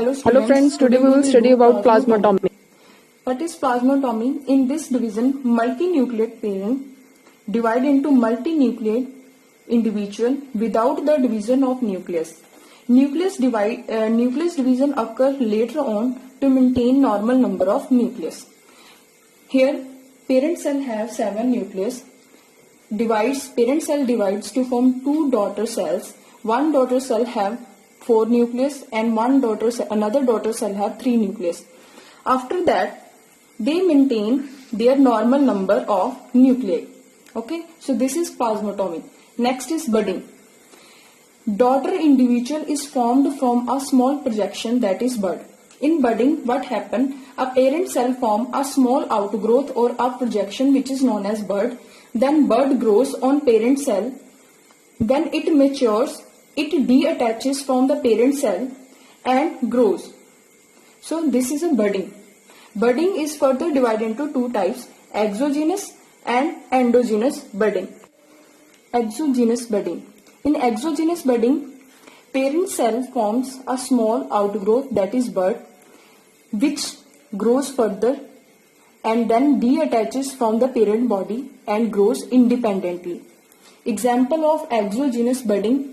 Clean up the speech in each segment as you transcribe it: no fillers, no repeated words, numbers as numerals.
Hello friends, today we will study about plasmatommy. What is plasmatommy? In this division, multinucleate parent divide into multinucleate individual without the division of nucleus. Nucleus division occurs later on to maintain normal number of nucleus. Here, parent cell have 7 nucleus. Parent cell divides to form 2 daughter cells. One daughter cell have 4 nucleus and another daughter cell have 3 nucleus. After that, they maintain their normal number of nuclei. Okay, so this is plasmatommy. Next is budding. Daughter individual is formed from a small projection, that is bud. In budding, what happens? A parent cell form a small outgrowth or a projection which is known as bud. Then bud grows on parent cell. When it matures, it deattaches from the parent cell and grows. So this is a budding. Budding is further divided into 2 types, exogenous and endogenous budding. Exogenous budding. In exogenous budding, parent cell forms a small outgrowth, that is bud, which grows further and then deattaches from the parent body and grows independently. Example of exogenous budding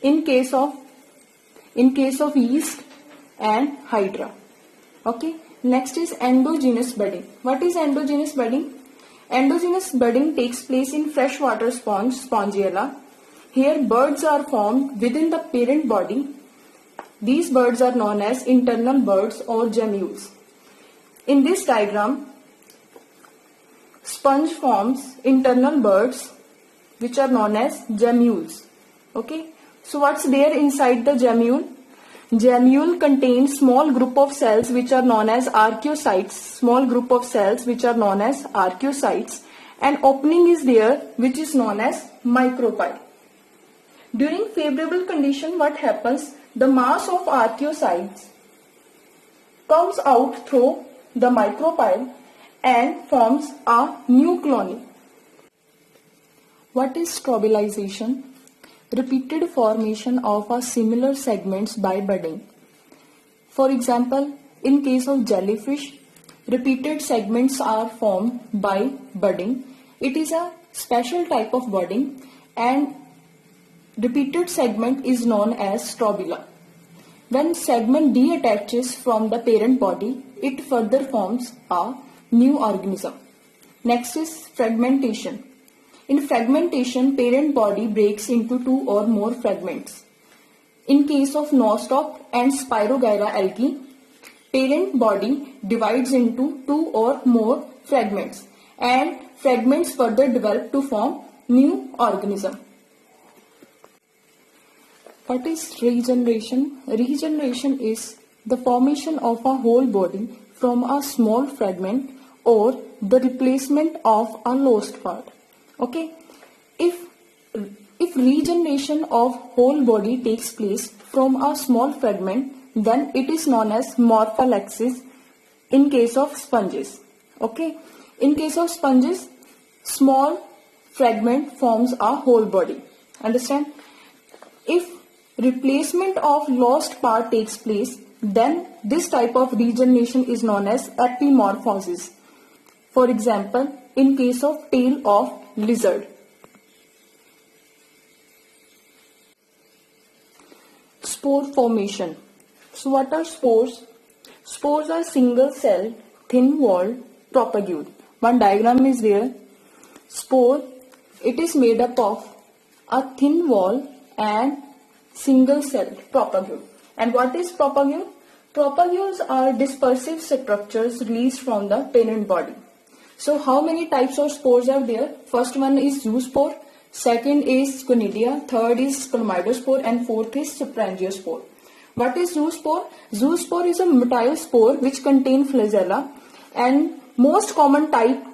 in case of yeast and hydra. Okay. Next is endogenous budding. What is endogenous budding? Endogenous budding takes place in freshwater sponge, Spongiella. Here buds are formed within the parent body. These buds are known as internal buds or gemmules. In this diagram, sponge forms internal buds which are known as gemmules. Okay. So what's there inside the gemmule? Gemmule contains small group of cells which are known as archeocytes. And opening is there which is known as micropyle. During favorable condition, what happens? The mass of archeocytes comes out through the micropyle and forms a new colony. What is strobilization? Repeated formation of a similar segments by budding. For example, in case of jellyfish, repeated segments are formed by budding. It is a special type of budding and repeated segment is known as strobila. When segment deattaches from the parent body, it further forms a new organism. Next is fragmentation. In fragmentation, parent body breaks into 2 or more fragments. In case of nostoc and Spirogyra algae, parent body divides into 2 or more fragments and fragments further develop to form new organism. What is regeneration? Regeneration is the formation of a whole body from a small fragment or the replacement of a lost part. Okay, if regeneration of whole body takes place from a small fragment, then it is known as morphallaxis in case of sponges. Okay, in case of sponges, small fragment forms a whole body. Understand? If replacement of lost part takes place, then this type of regeneration is known as epimorphosis. For example, in case of tail of lizard. Spore formation. So what are spores? Spores are single cell, thin walled propagule. One diagram is there. Spore, it is made up of a thin wall and single cell propagule. And what is propagule? Propagules are dispersive structures released from the parent body. So how many types of spores are there? First one is zoospore, second is conidia, third is chlamydospore and fourth is sporangiospore. What is zoospore? Zoospore is a motile spore which contain flagella and most common type,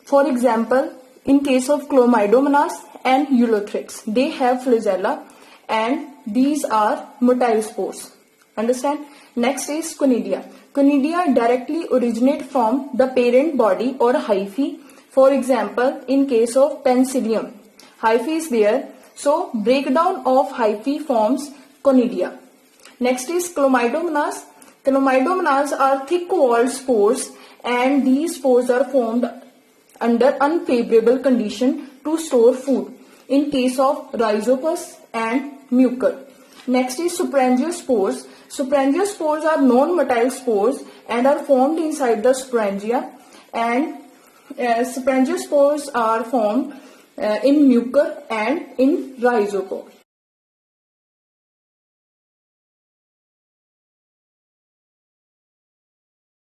for example, in case of chlamydomonas and eulothrix, they have flagella and these are motile spores. Understand? Next is conidia. Conidia directly originate from the parent body or hyphae. For example, in case of Penicillium, hyphae is there. So breakdown of hyphae forms conidia. Next is chlamydomonas. Chlamydomonas are thick-walled spores, and these spores are formed under unfavorable condition to store food in case of rhizopus and mucor. Next is sporangiospores. Sporangiospores are non-motile spores and are formed inside the sporangia, and sporangiospores are formed in mucor and in rhizopus.